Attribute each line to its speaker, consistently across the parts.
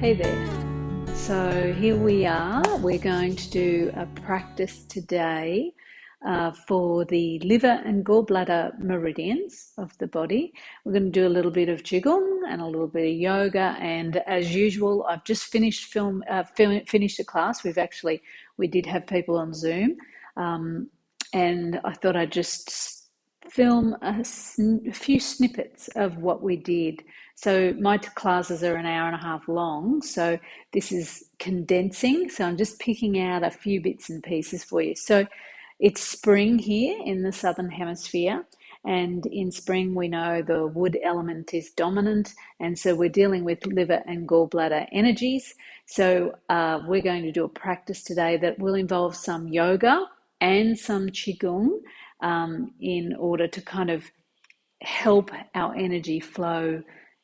Speaker 1: Hey there. So here we are. We're going to do a practice today for the liver and gallbladder meridians of the body. We're going to do a little bit of Qigong and a little bit of yoga. And as usual, I've just finished finished a class. We did have people on Zoom, and I thought I'd just film a few snippets of what we did. So my classes are an hour and a half long, so this is condensing. So I'm just picking out a few bits and pieces for you. So it's spring here in the Southern Hemisphere, and in spring we know the wood element is dominant, and so we're dealing with liver and gallbladder energies. So we're going to do a practice today that will involve some yoga and some Qigong, in order to kind of help our energy flow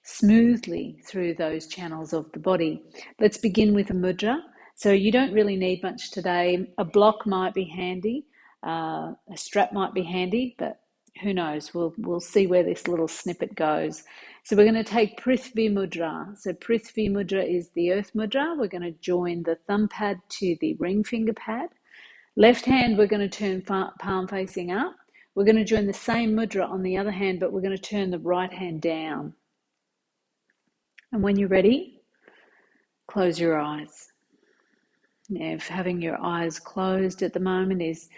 Speaker 1: smoothly through those channels of the body. Let's begin with a mudra. So you don't really need much today. A block might be handy, a strap might be handy, but who knows? We'll see where this little snippet goes. So we're going to take Prithvi Mudra. So Prithvi Mudra is the earth mudra. We're going to join the thumb pad to the ring finger pad. Left hand, we're going to turn palm facing up. We're going to join the same mudra on the other hand, but we're going to turn the right hand down. And when you're ready, close your eyes. Now, if having your eyes closed at the moment is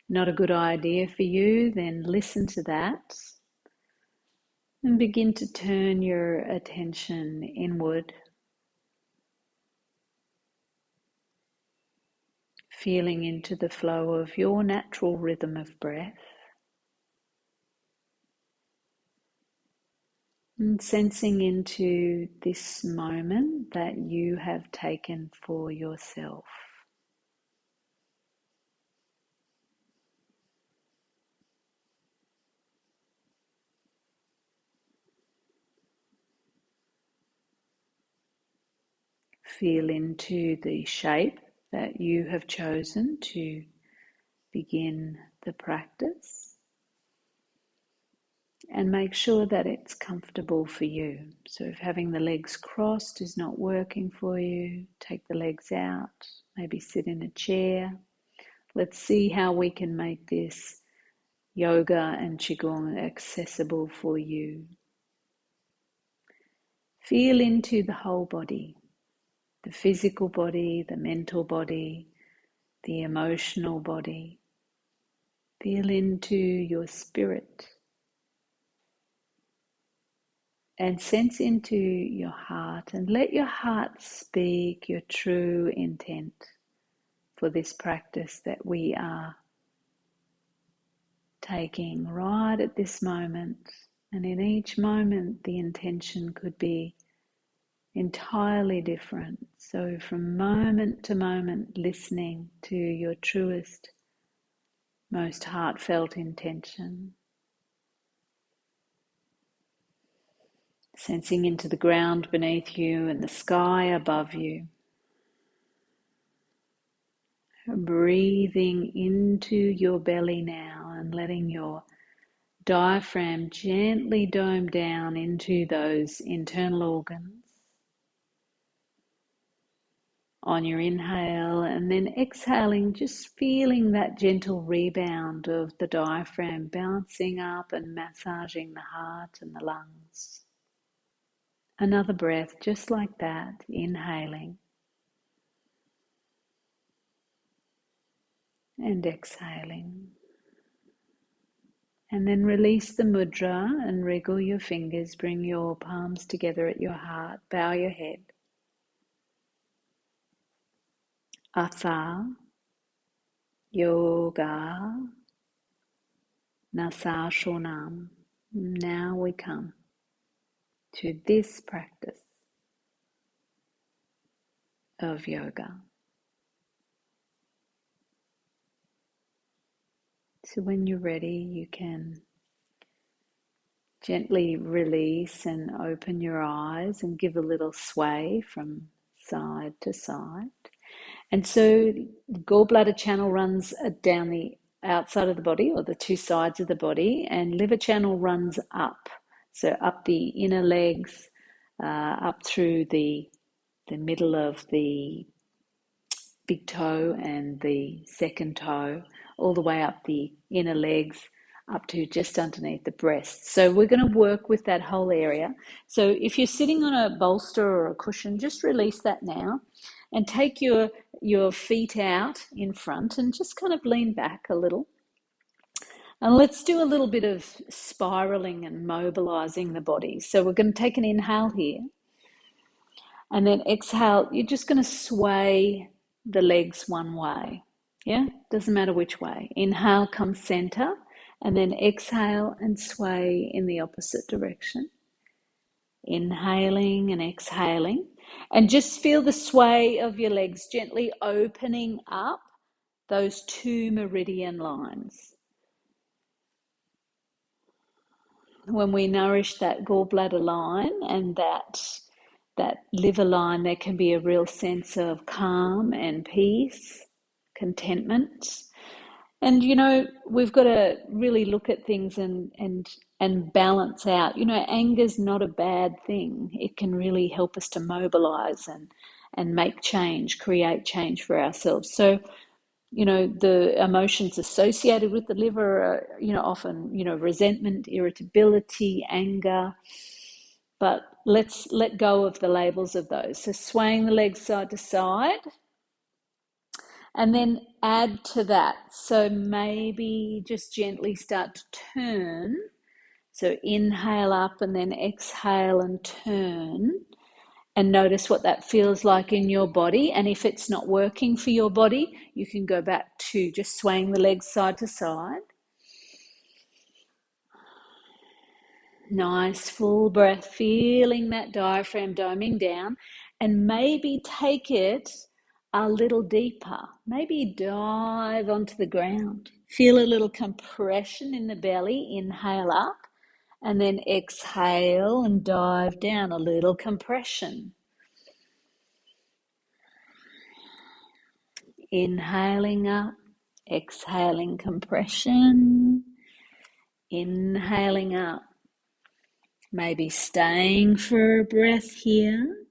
Speaker 1: not a good idea for you, then listen to that and begin to turn your attention inward, feeling into the flow of your natural rhythm of breath. And sensing into this moment that you have taken for yourself. Feel into the shape that you have chosen to begin the practice. And make sure that it's comfortable for you. So if having the legs crossed is not working for you, take the legs out, maybe sit in a chair. Let's see how we can make this yoga and Qigong accessible for you. Feel into the whole body, the physical body, the mental body, the emotional body. Feel into your spirit. And sense into your heart and let your heart speak your true intent for this practice that we are taking right at this moment. And in each moment, the intention could be entirely different. So from moment to moment, listening to your truest, most heartfelt intention. Sensing into the ground beneath you and the sky above you. Breathing into your belly now and letting your diaphragm gently dome down into those internal organs. On your inhale and then exhaling, just feeling that gentle rebound of the diaphragm bouncing up and massaging the heart and the lungs. Another breath just like that, inhaling and exhaling. And then release the mudra and wriggle your fingers, bring your palms together at your heart, bow your head. Atha, yoga, nasa shonam. Now we come to this practice of yoga. So when you're ready, you can gently release and open your eyes and give a little sway from side to side. And so the gallbladder channel runs down the outside of the body, or the two sides of the body, and liver channel runs up. So up the inner legs, up through the the middle of the big toe and the second toe, all the way up the inner legs, up to just underneath the breast. So we're going to work with that whole area. So if you're sitting on a bolster or a cushion, just release that now and take your feet out in front and just kind of lean back a little. And let's do a little bit of spiraling and mobilizing the body. So we're going to take an inhale here. And then exhale, you're just going to sway the legs one way. Yeah, doesn't matter which way. Inhale, come center, and then exhale and sway in the opposite direction. Inhaling and exhaling. And just feel the sway of your legs gently opening up those two meridian lines. When we nourish that gallbladder line and that liver line, there can be a real sense of calm and peace, contentment. And, you know, we've got to really look at things and balance out. You know, anger's not a bad thing. It can really help us to mobilize and make change, create change for ourselves. So, you know, the emotions associated with the liver are, you know, often, you know, resentment, irritability, anger. But let's let go of the labels of those. So swaying the legs side to side. And then add to that. So maybe just gently start to turn. So inhale up and then exhale and turn. And notice what that feels like in your body. And if it's not working for your body, you can go back to just swaying the legs side to side. Nice full breath, feeling that diaphragm doming down, and maybe take it a little deeper. Maybe dive onto the ground. Feel a little compression in the belly. Inhale up, and then exhale and dive down. A little compression. Inhaling up, exhaling compression. Inhaling up. Maybe staying for a breath here.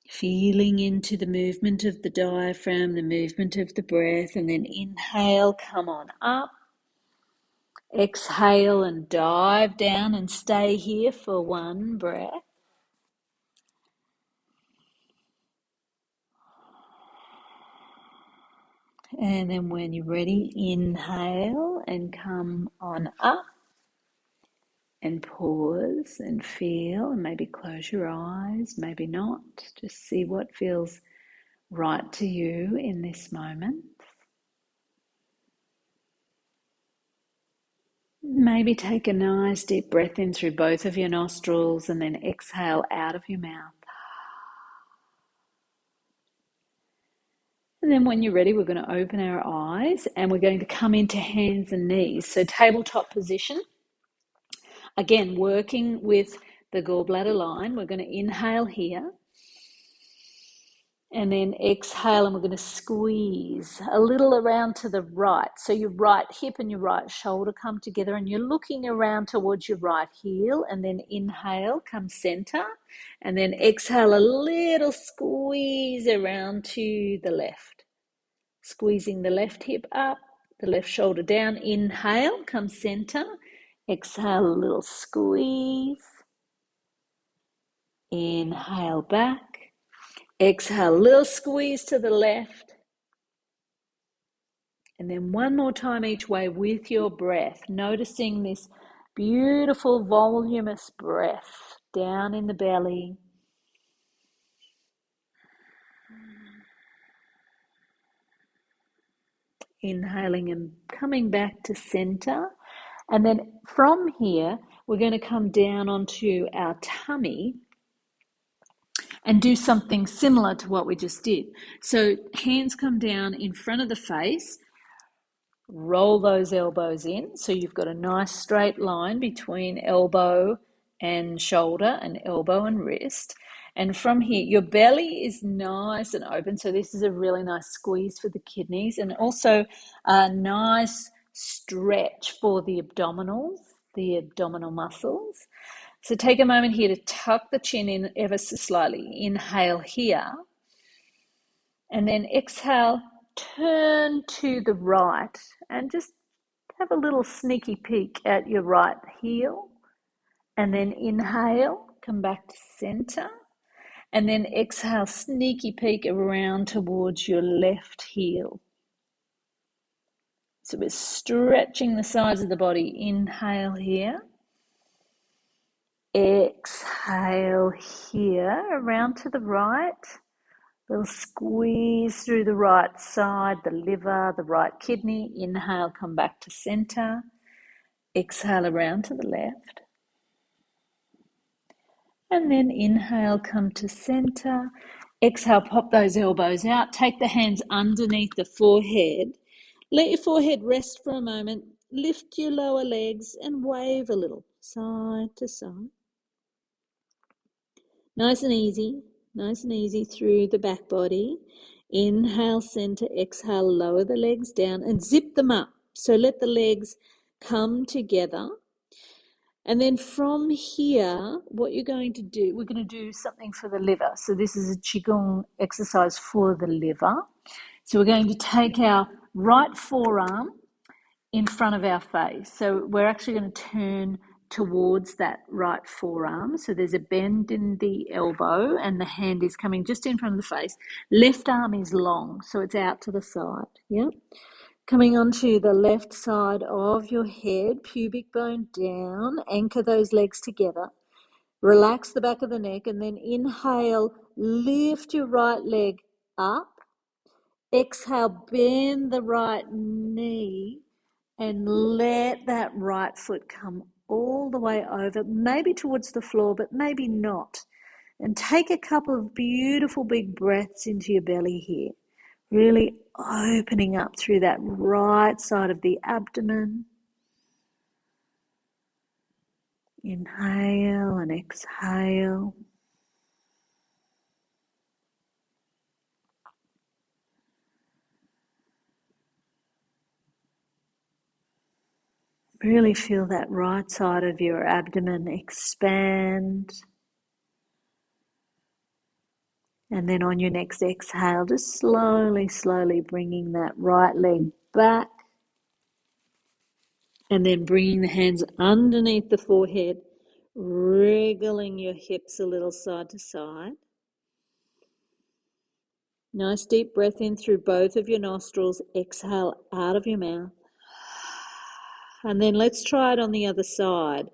Speaker 1: Feeling into the movement of the diaphragm, the movement of the breath, and then inhale, come on up. Exhale and dive down and stay here for one breath. And then when you're ready, inhale and come on up. And pause and feel, and maybe close your eyes, maybe not. Just see what feels right to you in this moment. Maybe take a nice deep breath in through both of your nostrils and then exhale out of your mouth. And then when you're ready, we're going to open our eyes and we're going to come into hands and knees. So tabletop position. Again, working with the gallbladder line. We're going to inhale here. And then exhale, and we're going to squeeze a little around to the right. So your right hip and your right shoulder come together, and you're looking around towards your right heel. And then inhale, come center. And then exhale, a little squeeze around to the left. Squeezing the left hip up, the left shoulder down. Inhale, come center. Exhale, a little squeeze. Inhale back. Exhale, a little squeeze to the left. And then one more time each way with your breath, noticing this beautiful voluminous breath down in the belly. Inhaling and coming back to center. And then from here, we're going to come down onto our tummy and do something similar to what we just did. So hands come down in front of the face. Roll those elbows in so you've got a nice straight line between elbow and shoulder and elbow and wrist. And from here, your belly is nice and open. So this is a really nice squeeze for the kidneys and also a nice stretch for the abdominals, the abdominal muscles. So take a moment here to tuck the chin in ever so slightly. Inhale here. And then exhale, turn to the right and just have a little sneaky peek at your right heel. And then inhale, come back to center. And then exhale, sneaky peek around towards your left heel. So we're stretching the sides of the body. Inhale here. Exhale here, around to the right. Little squeeze through the right side, the liver, the right kidney. Inhale, come back to center. Exhale around to the left. And then inhale, come to center. Exhale, pop those elbows out. Take the hands underneath the forehead. Let your forehead rest for a moment. Lift your lower legs and wave a little, side to side. Nice and easy through the back body. Inhale, center, exhale, lower the legs down and zip them up. So let the legs come together. And then from here, what you're going to do, we're going to do something for the liver. So this is a Qigong exercise for the liver. So we're going to take our right forearm in front of our face. So we're actually going to turn towards that right forearm. So there's a bend in the elbow and the hand is coming just in front of the face. Left arm is long, so it's out to the side. Yeah. Coming onto the left side of your head, pubic bone down, anchor those legs together. Relax the back of the neck and then inhale, lift your right leg up. Exhale, bend the right knee and let that right foot come all the way over, maybe towards the floor, but maybe not. And take a couple of beautiful big breaths into your belly here. Really opening up through that right side of the abdomen. Inhale and exhale. Really feel that right side of your abdomen expand. And then on your next exhale, just slowly bringing that right leg back. And then bringing the hands underneath the forehead, wriggling your hips a little side to side. Nice deep breath in through both of your nostrils. Exhale out of your mouth. And then let's try it on the other side.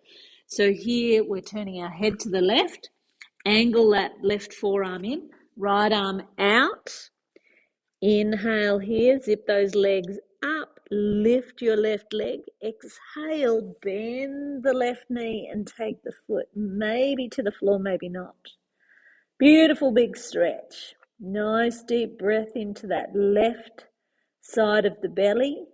Speaker 1: So here we're turning our head to the left. Angle that left forearm in. Right arm out. Inhale here. Zip those legs up. Lift your left leg. Exhale. Bend the left knee and take the foot maybe to the floor, maybe not. Beautiful big stretch. Nice deep breath into that left side of the belly.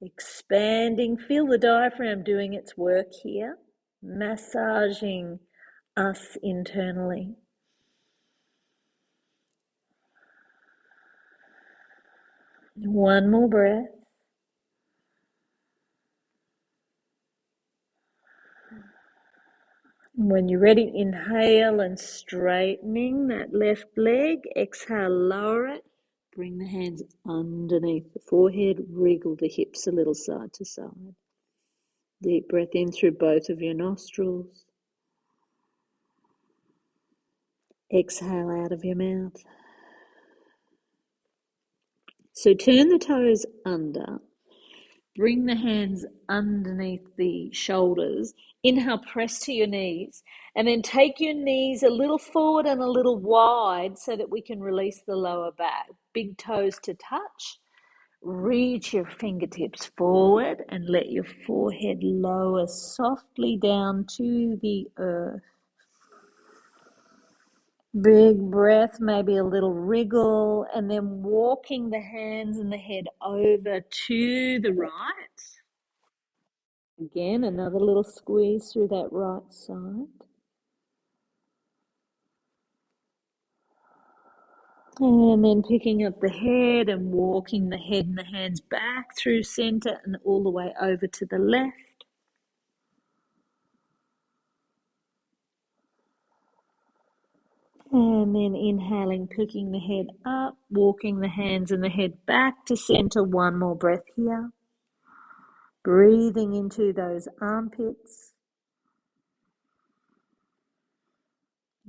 Speaker 1: Expanding. Feel the diaphragm doing its work here. Massaging us internally. One more breath. When you're ready, inhale and straightening that left leg. Exhale, lower it. Bring the hands underneath the forehead. Wriggle the hips a little side to side. Deep breath in through both of your nostrils. Exhale out of your mouth. So turn the toes under. Bring the hands underneath the shoulders. Inhale, press to your knees. And then take your knees a little forward and a little wide so that we can release the lower back. Big toes to touch. Reach your fingertips forward and let your forehead lower softly down to the earth. Big breath, maybe a little wriggle, and then walking the hands and the head over to the right. Again, another little squeeze through that right side. And then picking up the head and walking the head and the hands back through center and all the way over to the left. And then inhaling, picking the head up, walking the hands and the head back to center. One more breath here. Breathing into those armpits.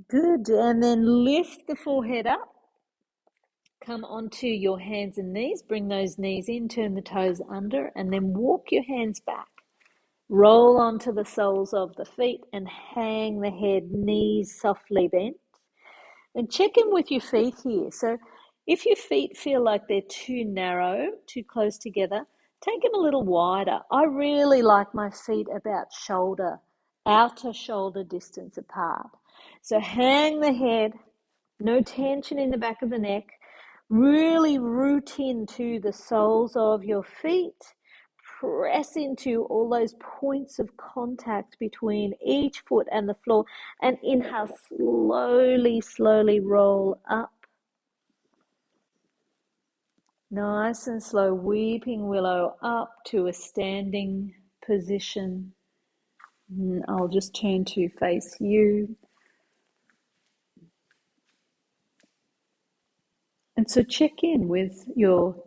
Speaker 1: Good. And then lift the forehead up. Come onto your hands and knees. Bring those knees in, turn the toes under, and then walk your hands back. Roll onto the soles of the feet and hang the head, knees softly bent. And check in with your feet here. So if your feet feel like they're too narrow, too close together, take them a little wider. I really like my feet about outer shoulder distance apart. So hang the head, no tension in the back of the neck. Really root into the soles of your feet. Press into all those points of contact between each foot and the floor, and inhale, slowly roll up. Nice and slow, weeping willow up to a standing position. I'll just turn to face you. And so check in with your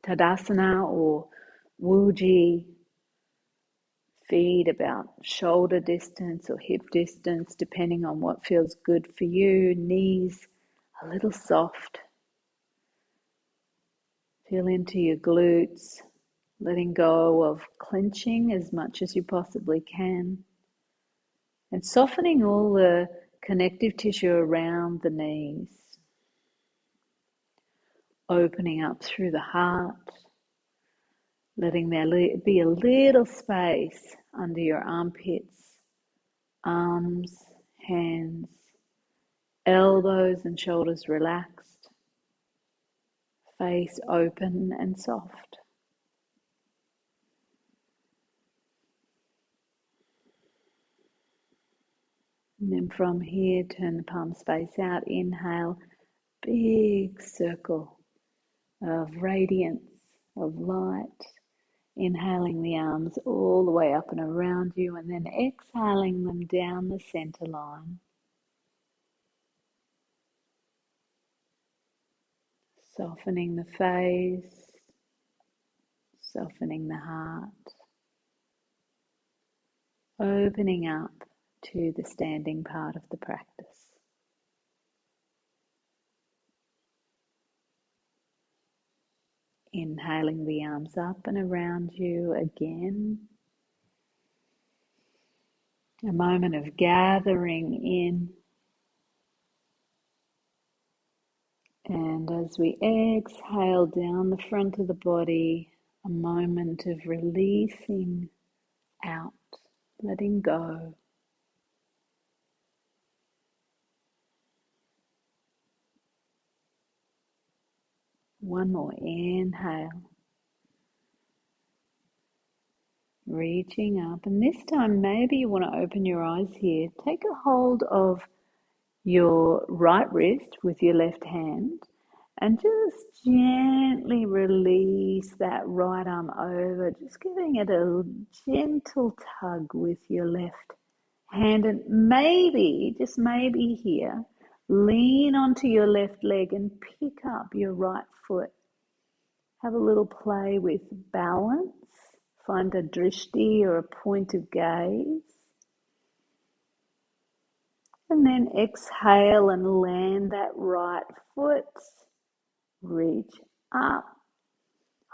Speaker 1: Tadasana or Wuji feet about shoulder distance or hip distance, depending on what feels good for you. Knees a little soft. Feel into your glutes, letting go of clenching as much as you possibly can, and softening all the connective tissue around the knees, opening up through the heart, letting there be a little space under your armpits, arms, hands, elbows and shoulders relaxed, face open and soft. And then from here, turn the palms face out. Inhale, big circle of radiance, of light. Inhaling the arms all the way up and around you, and then exhaling them down the center line. Softening the face, softening the heart, opening up to the standing part of the practice. Inhaling the arms up and around you again. A moment of gathering in. And as we exhale down the front of the body, a moment of releasing out, letting go. One more inhale. Reaching up, and this time maybe you want to open your eyes here. Take a hold of your right wrist with your left hand and just gently release that right arm over, just giving it a gentle tug with your left hand, and maybe, just maybe here, lean onto your left leg and pick up your right foot. Have a little play with balance. Find a drishti or a point of gaze. And then exhale and land that right foot. Reach up.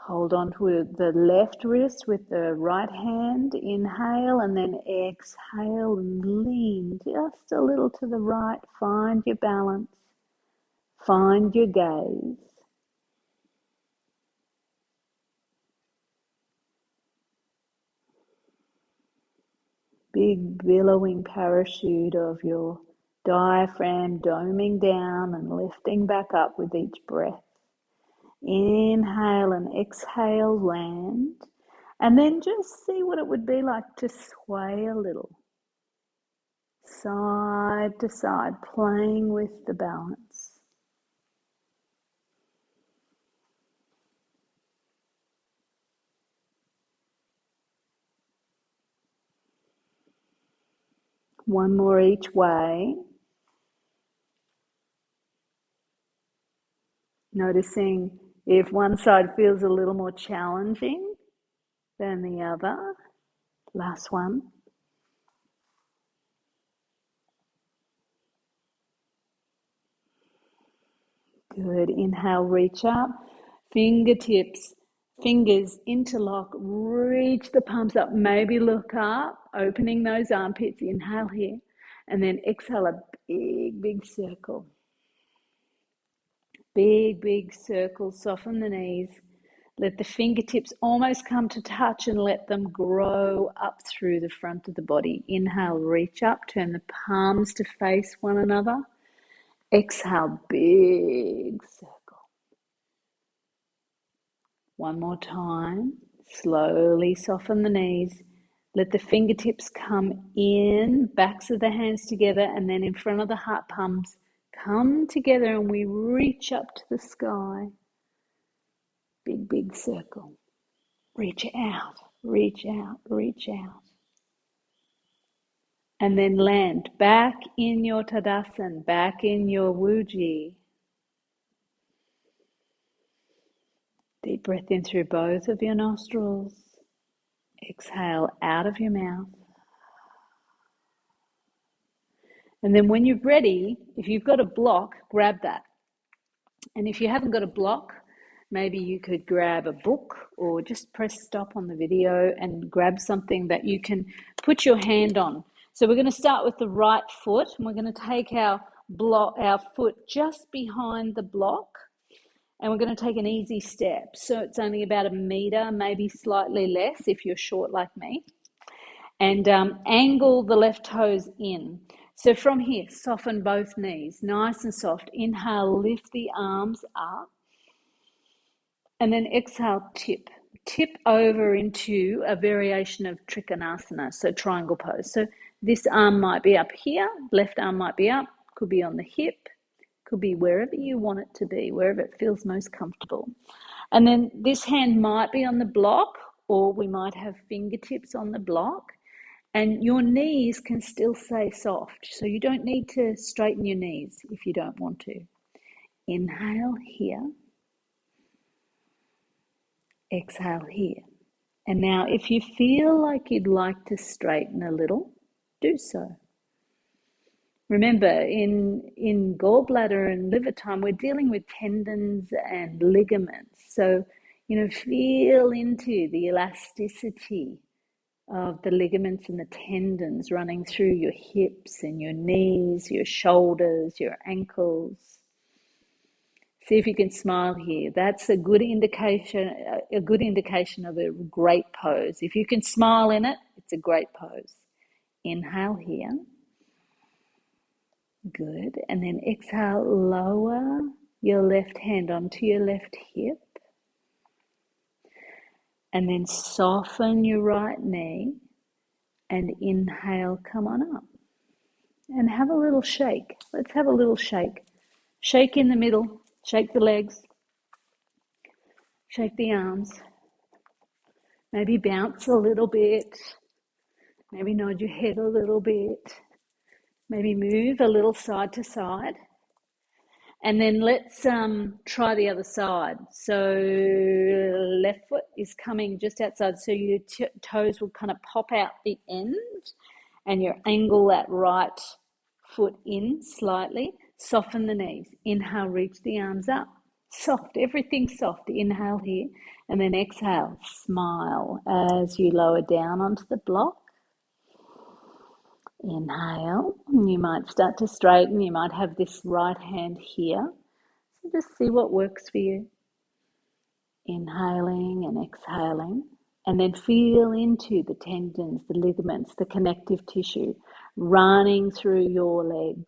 Speaker 1: Hold on to the left wrist with the right hand. Inhale and then exhale and lean just a little to the right. Find your balance. Find your gaze. Big billowing parachute of your diaphragm doming down and lifting back up with each breath. Inhale and exhale, land. And then just see what it would be like to sway a little. Side to side, playing with the balance. One more each way. Noticing if one side feels a little more challenging than the other. Last one. Good. Inhale, reach up. Fingertips, fingers interlock. Reach the palms up. Maybe look up, opening those armpits. Inhale here. And then exhale a big, big circle. Big, big circle. Soften the knees. Let the fingertips almost come to touch and let them grow up through the front of the body. Inhale, reach up. Turn the palms to face one another. Exhale, big circle. One more time. Slowly soften the knees. Let the fingertips come in, backs of the hands together, and then in front of the heart palms come together and we reach up to the sky. Big, big circle. Reach out, reach out, reach out. And then land back in your Tadasana, back in your Wuji. Deep breath in through both of your nostrils. Exhale out of your mouth. And then when you're ready, if you've got a block, grab that. And if you haven't got a block, maybe you could grab a book or just press stop on the video and grab something that you can put your hand on. So we're going to start with the right foot, and we're going to take our foot just behind the block, and we're going to take an easy step. So it's only about 1 meter, maybe slightly less if you're short like me. And angle the left toes in. So from here, soften both knees, nice and soft. Inhale, lift the arms up. And then exhale, tip. Tip over into a variation of Trikonasana, so triangle pose. So this arm might be up here, left arm might be up, could be on the hip, could be wherever you want it to be, wherever it feels most comfortable. And then this hand might be on the block, or we might have fingertips on the block. And your knees can still stay soft, so you don't need to straighten your knees if you don't want to. Inhale here. Exhale here. And now if you feel like you'd like to straighten a little, do so. Remember, in gallbladder and liver time, we're dealing with tendons and ligaments. So, feel into the elasticity of the ligaments and the tendons running through your hips and your knees, your shoulders, your ankles. See if you can smile here. That's a good indication of a great pose. If you can smile in it, it's a great pose. Inhale here. Good. And then exhale, lower your left hand onto your left hip. And then soften your right knee. And inhale, come on up. And have a little shake. Let's have a little shake. Shake in the middle. Shake the legs. Shake the arms. Maybe bounce a little bit. Maybe nod your head a little bit. Maybe move a little side to side. And then let's try the other side. So left foot is coming just outside. So your toes will kind of pop out the end. And you angle that right foot in slightly. Soften the knees. Inhale, reach the arms up. Soft, everything soft. Inhale here. And then exhale, smile as you lower down onto the block. Inhale. You might start to straighten. You might have this right hand here. So just see what works for you. Inhaling and exhaling. And then feel into the tendons, the ligaments, the connective tissue running through your legs.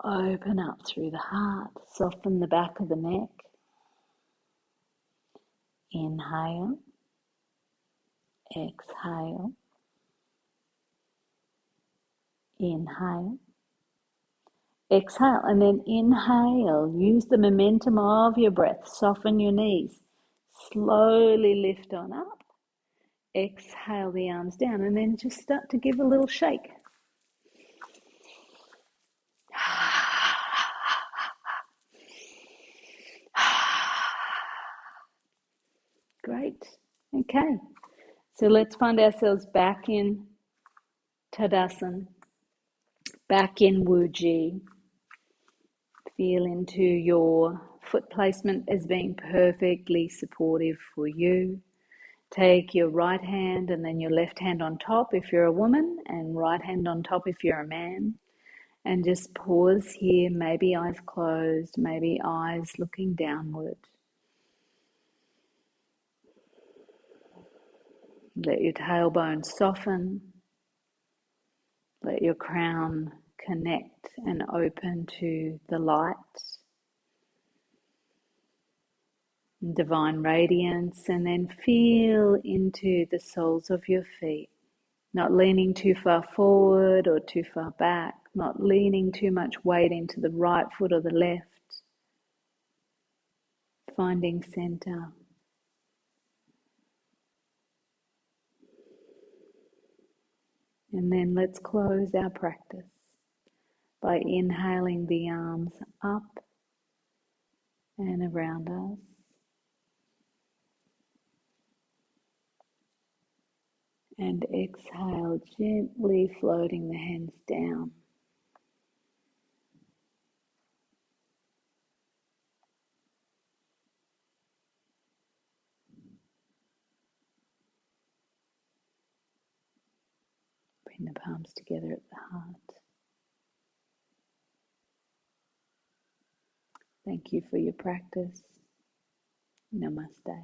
Speaker 1: Open up through the heart. Soften the back of the neck. Inhale. Exhale. Inhale. Exhale. And then inhale. Use the momentum of your breath. Soften your knees. Slowly lift on up. Exhale the arms down. And then just start to give a little shake. Okay, so let's find ourselves back in Tadasana, back in Wuji. Feel into your foot placement as being perfectly supportive for you. Take your right hand and then your left hand on top if you're a woman, and right hand on top if you're a man. And just pause here, maybe eyes closed, maybe eyes looking downward. Let your tailbone soften. Let your crown connect and open to the light, divine radiance, and then feel into the soles of your feet. Not leaning too far forward or too far back, not leaning too much weight into the right foot or the left. Finding center. And then let's close our practice by inhaling the arms up and around us. And exhale, gently floating the hands down. Bring the palms together at the heart. Thank you for your practice. Namaste.